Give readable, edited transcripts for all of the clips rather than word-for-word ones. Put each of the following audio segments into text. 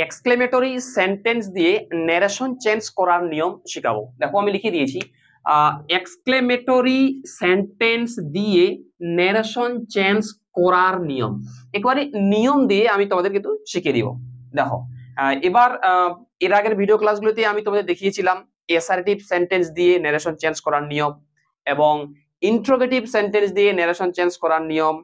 Exclamatory sentence দিয়ে narration change করার নিয়ম শেখাবো। দেখো আমি লিখে দিয়েছি এক্সক্লেমেটরি সেন্টেন্স দিয়ে ন্যারেশন চেঞ্জ করার নিয়ম। একবারে নিয়ম দিয়ে আমি তোমাদের কিন্তু শিখিয়ে দিব। দেখো এবার এর আগের ভিডিও ক্লাসগুলোতে আমি তোমাদের দেখিয়েছিলাম অ্যাসার্টিভ সেন্টেন্স দিয়ে ন্যারেশন চেঞ্জ করার নিয়ম, এবং ইন্ট্রোগেটিভ সেন্টেন্স দিয়ে ন্যারেশন চেঞ্জ করার নিয়ম,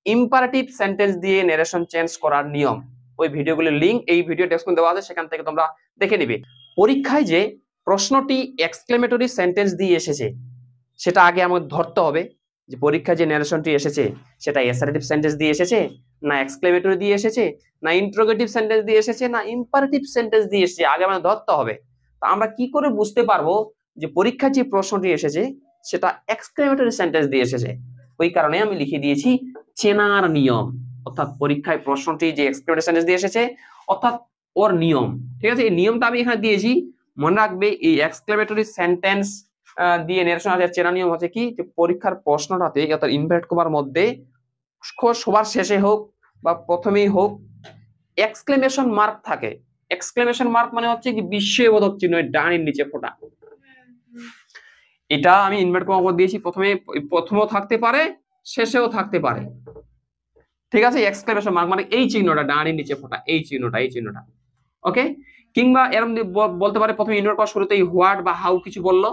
ইম্পারেটিভ সেন্টেন্স দিয়ে ন্যারেশন চেঞ্জ করার নিয়ম। ওই ভিডিওগুলোর লিংক এই ভিডিও ডেসক্রিপশনে দেওয়া আছে, সেখান থেকে তোমরা দেখে নিবে। পরীক্ষায় যে প্রশ্নটি এক্সক্লেমেটরি সেন্টেন্স দিয়ে এসেছে সেটা আগে আমাদের ধরতে হবে যে পরীক্ষায় যে ন্যারেশনটি এসেছে সেটা অ্যাসার্টিভ সেন্টেন্স দিয়ে এসেছে, না এক্সক্লেমেটরি দিয়ে এসেছে, না ইন্ট্রোগেটিভ সেন্টেন্স দিয়ে এসেছে, না ইম্পারেটিভ সেন্টেন্স দিয়ে এসেছে, আগে আমাদের ধরতে হবে। তো আমরা কি করে বুঝতে পারবো যে পরীক্ষায় যে প্রশ্নটি এসেছে সেটা এক্সক্লেমেটরি সেন্টেন্স দিয়ে এসেছে? ওই কারণে আমি লিখে দিয়েছি চেনার নিয়ম, অর্থাৎ পরীক্ষায় প্রশ্নটি যে এক্সক্লেমেটরি সেন্টেন্স দিয়ে এসেছে অর্থাৎ ওর নিয়ম। ঠিক আছে, এই নিয়মটা আমি এখানে দিয়েছি, মনে রাখবে। এই এক্সক্লেমেটরি সেন্টেন্স দিয়ে ন্যারেশন চেনা নিয়ম হচ্ছে কি, যে পরীক্ষার প্রশ্নটাতে অর্থাৎ ইনভার্টেড কমার মধ্যে সবার শেষে হোক বা প্রথমেই হোক এক্সক্লেমেশন মার্ক থাকে। এক্সক্লেমেশন মার্ক মানে হচ্ছে কি বিস্ময়বোধক চিহ্ন, ডানের নিচে ফোটা। এটা আমি ইনভার্ট কমা করে দিয়েছি, প্রথমেও থাকতে পারে শেষেও থাকতে পারে। ঠিক আছে, এক্সক্লেমেশন মার্ক মানে এই চিহ্নটা ডানের নিচে ফোটা, এই চিহ্নটা ওকে। কিংবা এরকম বলতে পারে প্রথমে ইনভার্ট করার শুরুতে হোয়াট বা হাউ কিছু বললো,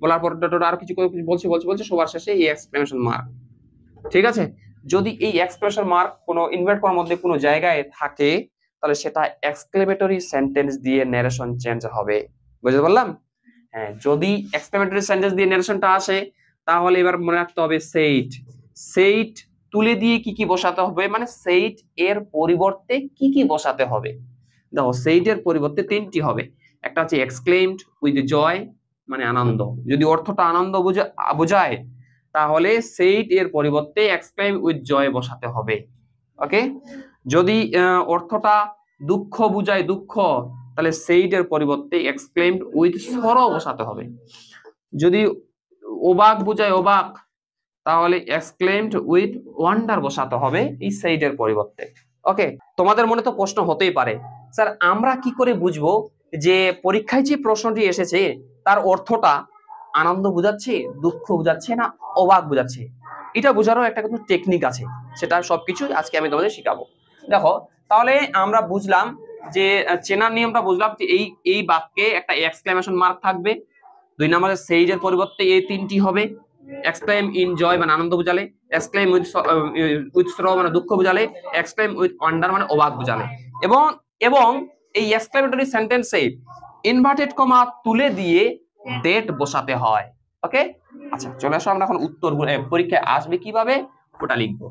বলার পর আর কিছু বলছে সবার শেষে এই এক্সক্লেমেশন মার্ক। ঠিক আছে, যদি এই এক্সক্লেমেশন মার্ক কোনো ইনভার্ট করার মধ্যে কোনো জায়গায় থাকে তাহলে সেটা এক্সক্লেমেটরি সেন্টেন্স দিয়ে ন্যারেশন চেঞ্জ হবে। বুঝতে পারলাম? হ্যাঁ, যদি এক্সক্লেমেটরি সেন্টেন্স দিয়ে ন্যারেশনটা আসে তাহলে এবার মনে রাখতে হবে সেইট তুলে দিয়ে কি বসাতে হবে, মানে সেইট এর পরিবর্তে কি বসাতে হবে। দেখো সেইট এর পরিবর্তে তিনটি হবে। একটা হচ্ছে এক্সক্লেইমড উইথ জয়, মানে আনন্দ। যদি অর্থটা আনন্দ বোঝায় তাহলে সেইট এর পরিবর্তে এক্সক্লেইম উইথ জয় বসাতে হবে। ওকে, যদি অর্থটা দুঃখ বোঝায় দুঃখ, তাহলে সেইট এর পরিবর্তে এক্সক্লেইমড উইথ সরো বসাতে হবে। যদি অবাক বোঝায় অবাক, তাহলে এক্সক্লেইমড উইথ ওয়ান্ডার বসাতে হবে এই সেইট এর পরিবর্তে। ওকে, তোমাদের মনে তো প্রশ্ন হতেই পারে, স্যার আমরা কি করে বুঝবো যে পরীক্ষায় যে প্রশ্নটি এসেছে তার অর্থটা আনন্দ বোঝাচ্ছে, দুঃখ বোঝাচ্ছে, না অবাক বোঝাচ্ছে? এটা বোঝারও একটা কিন্তু টেকনিক আছে, সেটা সবকিছু আজকে আমি তোমাদের শিখাবো। দেখো, তাহলে আমরা বুঝলাম যে চেনার নিয়মটা বুঝলাম যে এই বাক্যে একটা এক্সক্লেমেশন মার্ক থাকবে। দুই নম্বরে সেইট এর পরিবর্তে এই তিনটি হবে। এক্সক্লেম ইন জয় মানে আনন্দ বোঝালে, এক্সক্লেম উইথ সরো মানে দুঃখ বোঝালে, এক্সক্লেম উইথ ওয়ান্ডার মানে অবাক বোঝালে। এবং এই এক্সক্লেমেটরি সেন্টেন্সে ইনভার্টেড কমা তুলে দিয়ে ডেট বসাতে হয়। ওকে, আচ্ছা চলে আসো আমরা এখন উত্তর পরীক্ষায় আসবে কিভাবে ওটা লিখবো।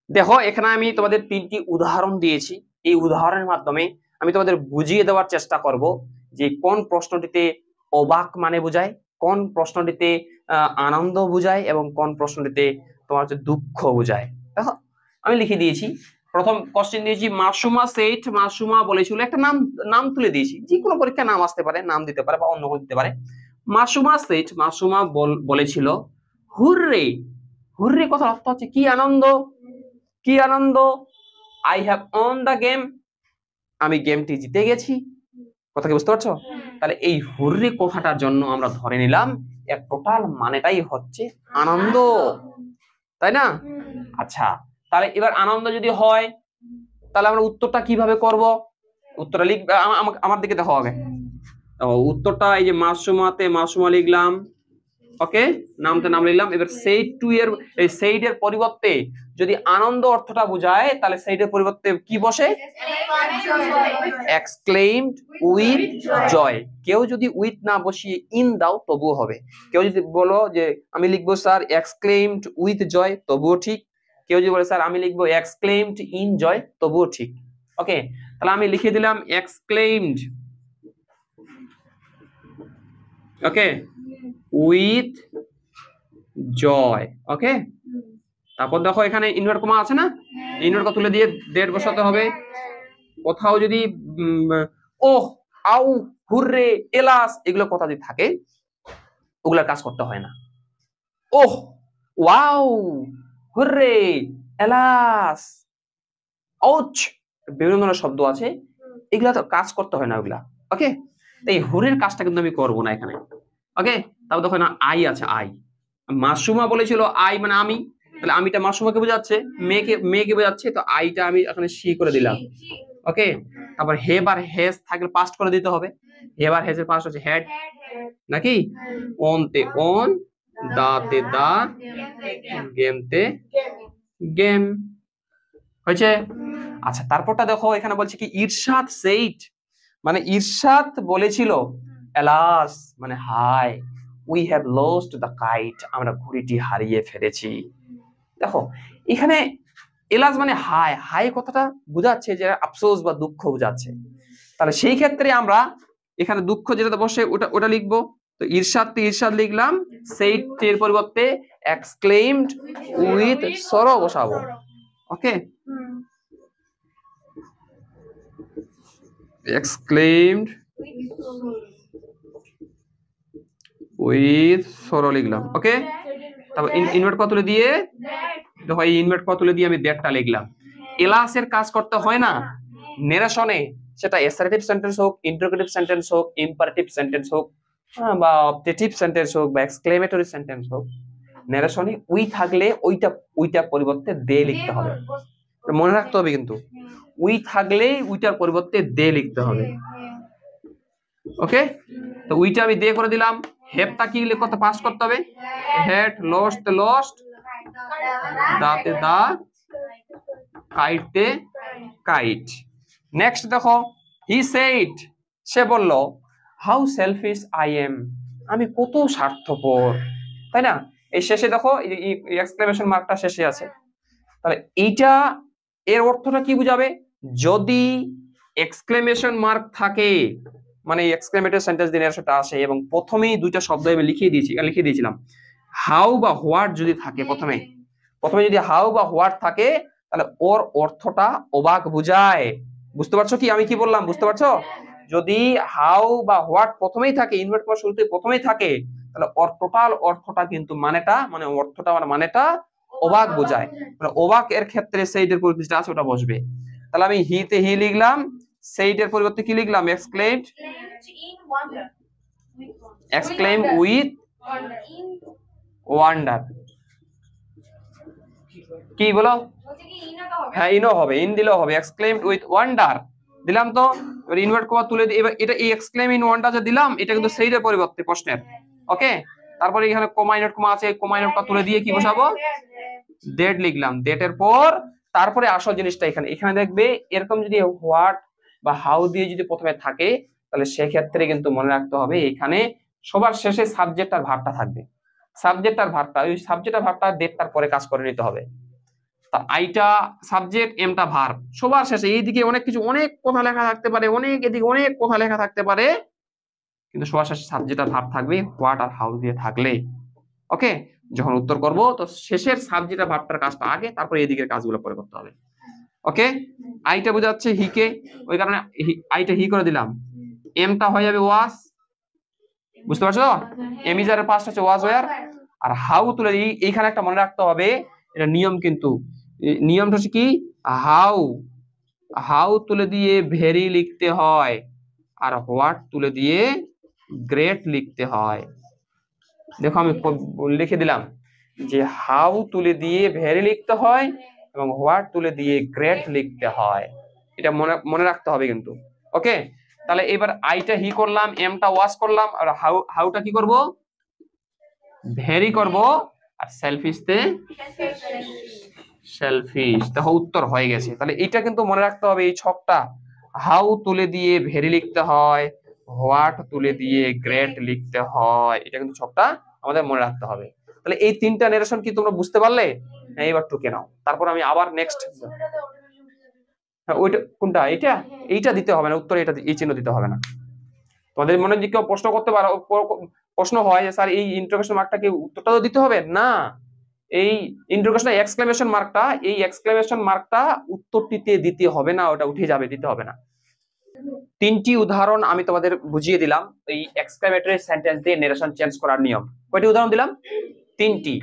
দেখো এখানে আমি তোমাদের তিনটি উদাহরণ দিয়েছি, এই উদাহরণের মাধ্যমে আমি তোমাদের বুঝিয়ে দেওয়ার চেষ্টা করব যে কোন প্রশ্নটিতে অবাক মানে বোঝায়, কোন প্রশ্নটিতে আনন্দ বোঝায়, এবং কোন প্রশ্নটিতে তোমার হচ্ছে দুঃখ বোঝায়। দেখো আমি লিখে দিয়েছি, প্রথম কোশ্চেন দিয়েছি মাসুমা সেইট, মাসুমা বলেছিল, একটা নাম তুলে দিয়েছি, যে কোনো পরীক্ষায় নাম আসতে পারে, নাম দিতে পারে বা অন্য কোনো দিতে পারে। মাসুমা সেইট, মাসুমা বলেছিল, হুররে, হুররে কথার অর্থ হচ্ছে কি আনন্দ, কি আনন্দ। I have won the game, আমি গেমটি জিতে গেছি। কথা কি বুঝতে পারছো? তাহলে এই হুররে কথাটার জন্য আমরা ধরে নিলাম এর টোটাল মানেটাই হচ্ছে আনন্দ, তাই না? আচ্ছা, তাহলে এবার আনন্দ যদি হয় তাহলে আমরা উত্তরটা কিভাবে করব? উত্তরটা লিখবে, আমার দিকে দেখো আগে। উত্তরটা এই যে মাসুমা লিখলাম, ওকে, নামতে নাম লিখলাম। এবার সেইট এর পরিবর্তে যদি আনন্দ অর্থটা বোঝায় তাহলে সেইট এর পরিবর্তে কি বসে? Exclaimed with joy. কেউ যদি উইথ না বসিয়ে ইন দাও তবুও হবে। কেউ যদি বলো যে আমি লিখবো স্যার এক্সক্লেইমড উইথ জয়, তবুও ঠিক। কেউ যদি বলে স্যার আমি লিখবো এক্সক্লেইমড ইন জয়, তবুও ঠিক। ওকে, তাহলে আমি লিখে দিলাম এক্সক্লেইমড, ওকে, উইথ জয়। ওকে, তারপর দেখো এখানে ইনভার্ট কমা আছে না, ইনভার্ট কমা তুলে দিয়ে ডেট বসাতে হবে। কোথাও যদি ওহ, আউ, হুররে, এলাস এগুলো কথা যদি থাকে ওগুলোর কাজ করতে হয় না। ওহ, ওয়াও, হুররে, এলাস, আউচ, বিভিন্ন ধরনের শব্দ আছে, এগুলা তো কাজ করতে হয় না ওগুলা। ওকে, এই হুরের কাজটা কিন্তু আমি করবো না এখানে। ওকে, তারপর দেখো না আই আছে, আই মাসুমা বলেছিল আই মানে আমি, তাহলে আমিটা মাসুমাকে বোঝাচ্ছে, মেয়েকে বোঝাচ্ছে, তো আইটা আমি এখানে সি করে দিলাম। ওকে, তারপর হেব আর হেজ থাকলে পাস্ট করে দিতে হবে। হেব আর হেজের পাস্ট হচ্ছে হেড নাকি, অন তে অন, দা তে দা, গেম তে গেম, হয়েছে। আচ্ছা তারপরটা দেখো এখানে বলছে কি ইরশাদ সেইট, মানে ইরশাদ বলেছিল এলাস মানে হাই, we have lost the kite, আমরা ঘুড়িটি হারিয়ে ফেলেছি। দেখো এখানে এলাস মানে হাই, হাই কথাটা বোঝাচ্ছে যে আফসোস বা দুঃখ বোঝাচ্ছে। তাহলে সেই ক্ষেত্রে আমরা এখানে দুঃখ যেটা বসে ওটা ওটা লিখবো। তো ইরশাদ ইরশাদ লিখলাম, সেইট এর পরিবর্তে এক্সক্লেইমড উইথ সরো বসাবো। ওকে, exclaimed with sorrow লিখলাম। ওকে, তারপর ইনভার্ট কত তুলে দিয়ে, দেখো এই ইনভার্ট কত তুলে দিয়ে আমি দ্যাটটা লিখলাম। এলাসের কাজ করতে হয় না নেরেশনে, সেটা অ্যাসার্টিভ সেন্টেন্স হোক, ইন্টারোগেটিভ সেন্টেন্স হোক, ইম্পারেটিভ সেন্টেন্স হোক, বা অবজেক্টিভ সেন্টেন্স হোক, বা এক্সক্লেমেটরি সেন্টেন্স হোক, নেরেশনে উই থাকলে ওইটার পরিবর্তে দে লিখতে হবে, মনে রাখতে হবে কিন্তু উই থাকলেই উইটার পরিবর্তে দে লিখতে হবে। ওকে, তো উইটা আমি দে করে দিলাম। হেপটা কি কত পাস করতে হবে, হেড লস্ট তে লস্ট, দাতে দা, কাইট তে কাইট। নেক্সট দেখো হি সেড, সে বলল হাউ সেলফিশ আই এম, আমি কত স্বার্থপর, তাই না। এই শেষে দেখো এক্সক্লেমেশন মার্কটা শেষে আছে। তাহলে এইটা এর অর্থটা কি বুঝাবে, যদি এক্সক্লেমেশন মার্ক থাকে মানে এক্সক্লেমেটরি সেন্টেন্স দিয়ে সেটা আসে, এবং প্রথমেই দুইটা শব্দ আমি লিখিয়ে দিয়েছিলাম, হাউ বা হোয়াট যদি থাকে, প্রথমে যদি হাউ বা হোয়াট থাকে, তাহলে ওর অর্থটা অবাক বুঝায়। বুঝতে পারছো কি আমি কি বললাম, বুঝতে পারছো? যদি হাউ বা হোয়াট প্রথমেই থাকে, ইনভার্ট করা শুরুতে প্রথমেই থাকে, তাহলে ওর টোটাল অর্থটা কিন্তু মানেটা অবাক বোঝায়। মানে অবাক এর ক্ষেত্রে সেইটের পরিবর্তে আছে ওটা বসবে। তাহলে আমি হিতে হি লিখলাম, সেইটের পরিবর্তে কি লিখলাম, এক্সক্লেম উইথ ওয়ান্ডার। কি বলো, হ্যাঁ ইনও হবে, ইন দিলেও হবে, এক্সক্লেমড উইথ ওয়ান্ডার দিলাম। তো এবার ইনভার্ট কমা তুলে দিই, এবার এটা এই এক্সক্লেম ইন ওয়ান্ডার যে দিলাম, এটা কিন্তু সেইটের পরিবর্তে প্রশ্নের। ওকে, তারপরে এখানে কমা ইনভার্ট কমা আছে, কমা ইনভার্টটা তুলে দিয়ে কি বসাবো, ডেট লিখলাম। ডেটের পর তারপরে আসল জিনিসটা এখানে দেখবে, এরকম যদি হোয়াট বা হাউ দিয়ে যদি প্রথমে থাকে, তাহলে সেক্ষেত্রে কিন্তু মনে রাখতে হবে এখানে সবার শেষে সাবজেক্ট আর ভার্বটা থাকবে। সাবজেক্ট আর ভার্বটা, ওই সাবজেক্ট আর ভার্বটা ডেটটার পরে কাজ করে নিতে হবে। তা আইটা সাবজেক্ট, এমটা ভার্ব, সবার শেষে এইদিকে অনেক কিছু, অনেক কথা লেখা থাকতে পারে, এদিকে অনেক কথা লেখা থাকতে পারে, কিন্তু সবার শেষে সাবজেক্ট আর ভার্ব থাকবে হোয়াট আর হাউ দিয়ে থাকলে। ওকে, যখন উত্তর করব তো শেষের সাবজেক্ট আর ভার্বটার কাজটা আগে, তারপরে এদিকের কাজগুলো পরে করতে হবে। ওকে, আইটা বোঝাচ্ছে হিকে, ওই কারণে আইটা হি করে দিলাম। এমটা হয়ে যাবে ওয়াজ, বুঝতে পারছো, এমিজারের পাস্ট হচ্ছে ওয়াজ ওয়্যার। আর হাউ তুলে এইখানে একটা মনে রাখতে হবে, এটা নিয়ম, কিন্তু নিয়মটা হচ্ছে কি, হাউ তুলে দিয়ে ভেরি লিখতে হয়, আর হোয়াট তুলে দিয়ে গ্রেট লিখতে হয়। দেখো আমি লিখে দিলাম যে হাউ তুলে দিয়ে ভেরি লিখতে হয় এবং হোয়াট তুলে দিয়ে গ্রেট লিখতে হয়, এটা মনে রাখতে হবে কিন্তু। ওকে, তাহলে এবার আইটা হি করলাম, এমটা ওয়াজ করলাম, আর হাউটা কি করব, ভেরি করব, আর সেলফিশতে সেলফিশ। দেখো উত্তর হয়ে গেছে। তাহলে এটা কিন্তু মনে রাখতে হবে, এই ছকটা, হাউ তুলে দিয়ে ভেরি লিখতে হয়, হোয়াট তুলে দিয়ে গ্রেট লিখতে হয়, এটা কিন্তু ছকটা আমাদের মনে রাখতে হবে। তাহলে এই তিনটা নারেশন কি তোমরা বুঝতে পারলে? হ্যাঁ, এবার টুকে নাও, তারপর আমি আবার নেক্সট। হ্যাঁ, ওইটা কোনটা, এইটা দিতে হবে না, উত্তরে এটা এই চিহ্ন দিতে হবে না। তোমাদের মনে যদি কেউ প্রশ্ন করতে পারো, প্রশ্ন হয় যে স্যার এই ইন্টারোগেশন মার্কটা কি উত্তরটাও দিতে হবে না, এই ইন্টারোগেশন এক্সক্লেমেশন মার্কটা, এই এক্সক্লেমেশন মার্কটা উত্তরটিতে দিতে হবে না, ওটা উঠে যাবে, দিতে হবে না। তিনটি উদাহরণ আমি তোমাদের বুঝিয়ে দিলাম এই এক্সক্লেমেটরি সেন্টেন্স দিয়ে নারেশন চেঞ্জ করার নিয়ম। কয়টি উদাহরণ দিলাম? তিনটি।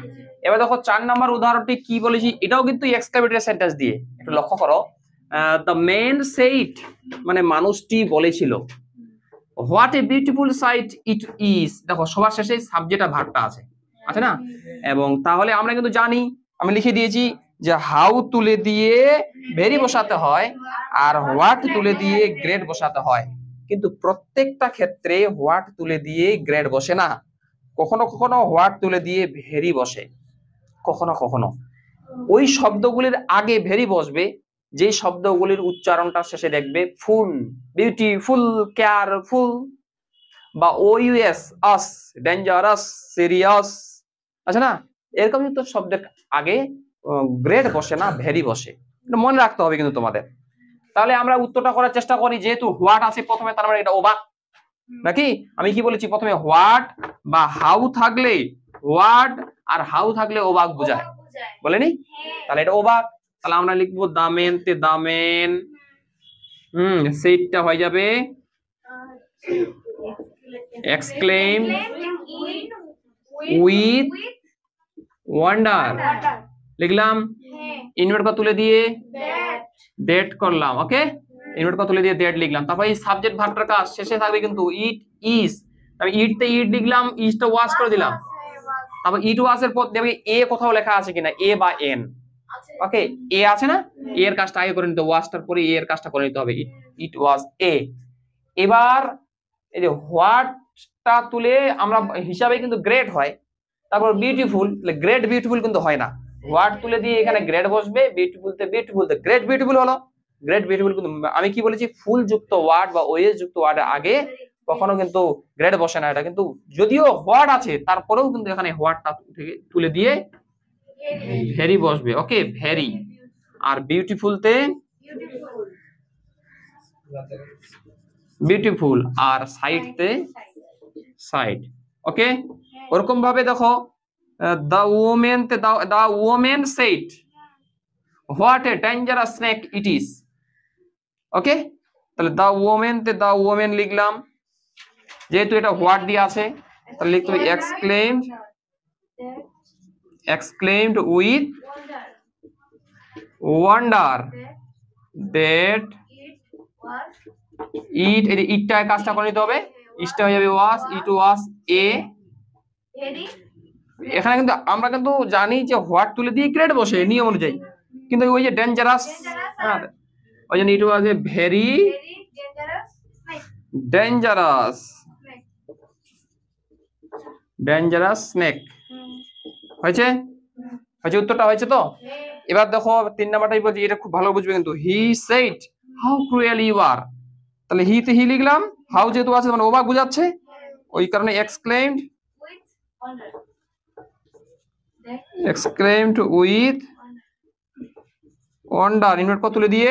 এবার দেখো 4 নম্বর উদাহরণটি কি বলেছি, এটাও কিন্তু এক্সক্লেমেটরি সেন্টেন্স দিয়ে, একটু লক্ষ্য করো। দ্য মেন সেইট মানে মানুষটি বলেছিল, what a beautiful sight it is. দেখো সবার শেষে সাবজেক্ট আর ভার্বটা আছে না? এবং তাহলে আমরা কিন্তু জানি, আমি লিখে দিয়েছি যে হাউ তুলে দিয়ে ভেরি বসাতে হয় আর হোয়াট তুলে দিয়ে গ্রেড বসাতে হয়, কিন্তু প্রত্যেকটা ক্ষেত্রে হোয়াট তুলে দিয়ে গ্রেড বসে না, কখনো কখনো হোয়াট তুলে দিয়ে ভেরি বসে, কখনো কখনো ওই শব্দগুলির আগে ভেরি বসবে যে শব্দগুলির উচ্চারণটা শেষে দেখবে ফুল, বিউটিফুল, কেয়ারফুল বা ওইএস, আস, ডেঞ্জারাস, সিরিয়াস, আচ্ছা না, এরকম তো শব্দের আগে গ্রেড বসে না, ভেরি বসে, মনে রাখতে হবে কিন্তু তোমাদের। তাহলে আমরা উত্তরটা করার চেষ্টা করি, যেহেতু হোয়াট আছে প্রথমে তার মানে এটা অবাক নাকি? আমি কি বলেছি প্রথমে হোয়াট বা হাউ থাকলে, হোয়াট আর হাউ থাকলে অবাক বোঝায়, বলেনি? তাহলে এটা অবাক, তাহলে আমরা লিখবো দামেন তে দামেন, সেইটা হয়ে যাবে এক্সক্লেম উইথ ওয়ান্ডার, লিখলাম ইনভার্ট করা তুলে দিয়ে ডেট করলাম, ওকে, ইনভার্ট করা তুলে দিয়ে ডেট লিখলাম। তারপর এই সাবজেক্ট ভার্বটার কাজ শেষে থাকবে কিন্তু ইট ইজ, আমি ইট তে ইট লিখলাম, ইজটা ওয়াজ করে দিলাম, তারপর ইট ওয়াজ এর পর দেখবে এ কোথাও লেখা আছে কিনা, এ বা এন, ওকে, এ আছে না, এ এর কাজটা আগে করে নিতে, ওয়াজটার পরে এ এর কাজটা করে নিতে হবে, ইট ওয়াজ এ। এবার এই যে হোয়াটটা তুলে আমরা হিসাবে কিন্তু গ্রেড হয়, তারপর বিউটিফুল, গ্রেট বিউটিফুল কিন্তু হয় না, হোয়াট তুলে দিয়ে এখানে গ্রেড বসবে, বিউটিফুল তে গ্রেট বিউটিফুল হলো, গ্রেট বিউটিফুল কিন্তু আমি কি বলেছি ফুল যুক্ত ওয়ার্ড বা ওএস যুক্ত ওয়ার্ডের আগে কখনো কিন্তু গ্রেড বসে না, এটা কিন্তু যদিও হোয়াট আছে তারপরেও কিন্তু এখানে হোয়াটটা তুলে দিয়ে ভেরি বসবে, ওকে, ভেরি। আর বিউটিফুল তে বিউটিফুল আর সাইট তে সাইট, ওকে। ওরকম ভাবে দেখো the woman তে the woman said what a dangerous snake it is, ওকে। তাহলে the woman তে the woman লিখলাম, যেহেতু এটা হোয়াট দিয়ে আছে তাহলে লিখতে হবে exclaimed with wonder that it, এই ইটটা কাজটা করে নিতে হবে, ইটটা হয়ে যাবে was, it was a, এখানে কিন্তু আমরা কিন্তু জানি যে হোয়াট তুলে দিয়ে গ্রেড বসে নিয়ম অনুযায়ী, কিন্তু ওই যে ডেঞ্জারাস, হ্যাঁ ওই জন্য ইট ওয়াজ এ ভেরি ডেঞ্জারাস স্নেক, হয়েছে? উত্তরটা হয়েছে তো? এবার দেখো 3 নাম্বারটাই বলছি, এটা খুব ভালো বুঝবে কিন্তু, he said how cruel you are, তাহলে হি তে হি লিখলাম, হাউ যেহেতু আছে মানে অবাক বোঝাচ্ছে, ওই কারণে এক্সক্লেইমড উইথ ওয়ান্ডার, ইনভার্ট করে তুলে দিয়ে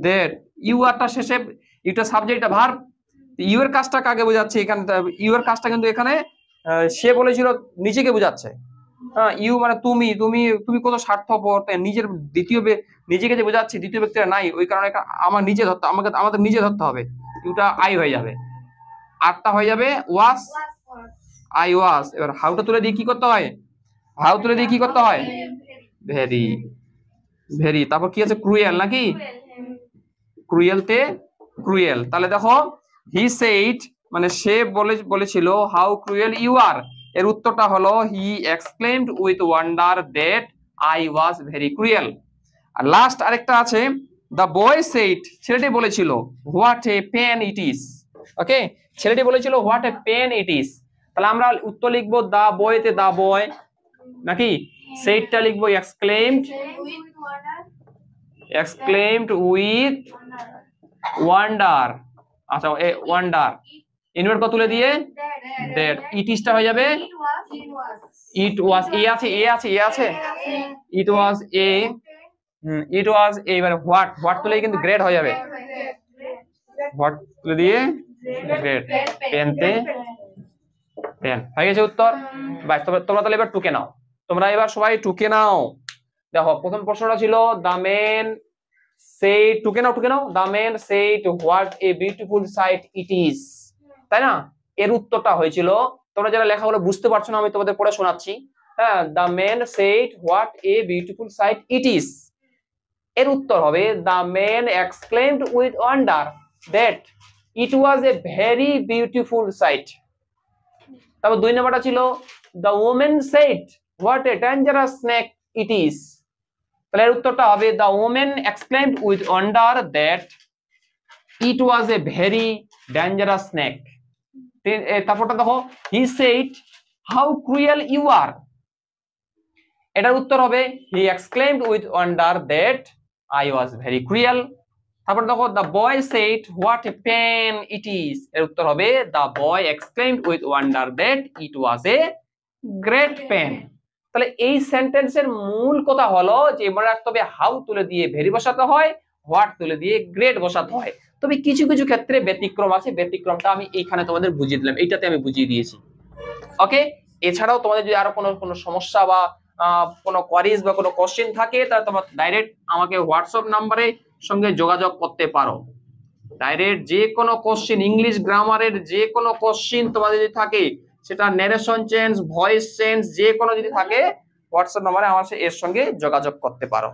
দ্যাট, ইউ আরটা শেষে, এটা সাবজেক্ট এটা ভার্ব, ইউ এর কাজটা কাকে বোঝাচ্ছে এখানে, ইউ এর কাজটা কিন্তু এখানে সে বলেছিল নিজেকে বোঝাচ্ছে, হ্যাঁ, ইউ মানে তুমি তুমি তুমি কত স্বার্থপর, নিজের নিজেকে যে বোঝাচ্ছে, দ্বিতীয় ব্যক্তিরা নাই, ওই কারণে আমার নিজে ধরতে, আমাদের নিজে ধরতে হবে, ইউটা আই হয়ে যাবে, আরটা হয়ে যাবে ওয়াস, আই ওয়াস। এবার হাউটা তুলে দিয়ে কি করতে হয়, ভেরি ভেরি, তারপর কি আছে ক্রুয়েল নাকি, ক্রুয়েল তে ক্রুয়েল, তাহলে দেখো হি সেইড মানে সে বলেছিল হাউ ক্রুয়েল ইউ আর, এর উত্তরটা হলো he exclaimed with wonder that I was very cruel. আর লাস্ট আরেকটা আছে, দ্য বয় সেইড, ছেলেটি বলেছিল what a pen it is, okay, ছেলেটি বলেছিল what a pen it is, তাহলে আমরা উত্তর লিখবো দা বয় তে দা বয় নাকি, সেইডটা লিখবো এক্সক্লেইমড উইথ ওয়ান্ডার, আচ্ছা ওয়ান্ডার, ইনভার্ট করে তুলে দিয়ে দ্যাট, ইটটা হয়ে যাবে ইট ওয়াজ, এ আছে ইট ওয়াজ এ, এবারে হোয়াট তুলে কিন্তু গ্রেড হয়ে যাবে, হোয়াট তুলে দিয়ে গ্রেড, পেনতে পেন, হয়ে গেছে উত্তর। বাস তোমরা তাহলে এবার টুকে নাও, তোমরা এবার সবাই টুকে নাও। দেখো প্রথম প্রশ্নটা ছিল দ্য মেন সেইড, টুকে now the men said what a beautiful sight it is, তাই না? এর উত্তরটা হয়েছিল, তোমরা যারা লেখাগুলো বুঝতে পারছো না আমি তোমাদের পড়ে শোনাচ্ছি, হ্যাঁ, the men said what a beautiful sight it is, এর উত্তর হবে the man exclaimed with wonder that it was a very beautiful sight। তারপর 2 নম্বরটা ছিল the woman said what a dangerous snake it is। তাহলে এর উত্তরটা হবে the woman exclaimed with wonder that it was a very dangerous snake। তারপরটা দেখো he said how cruel you are। এটার উত্তর হবে he exclaimed with wonder that I was very cruel। তারপর দেখো the boy said what a pain it is। এর উত্তর হবে the boy exclaimed with wonder that it was a great pain। তাহলে এই সেন্টেন্সের মূল কথা হলো যে মনে রাখতে হবে হাউ তুলে দিয়ে ভেরি বসাতে হয়, হোয়াট তুলে দিয়ে গ্রেট বসাতে হয়। তবে কিছু কিছু ক্ষেত্রে ব্যতিক্রম আছে, ব্যতিক্রমটা আমি এইখানে তোমাদের বুঝিয়ে দিলাম, এইটাতে আমি বুঝিয়ে দিয়েছি। ওকে, এছাড়াও তোমাদের যদি আরো কোনো সমস্যা বা কোনো কোয়ারিজ বা কোনো কোশ্চেন থাকে তাহলে তোমরা ডাইরেক্ট আমাকে হোয়াটসঅ্যাপ নাম্বারে সঙ্গে যোগাযোগ করতে পারো। ডাইরেক্ট যে কোনো কোশ্চেন, ইংলিশ গ্রামারের যে কোনো কোশ্চেন তোমাদের যদি থাকে, সেটা ন্যারেশন চেঞ্জ, ভয়েস চেঞ্জ যে কোনো যদি থাকে, হোয়াটসঅ্যাপ নাম্বারে আমার এর সঙ্গে যোগাযোগ করতে পারো।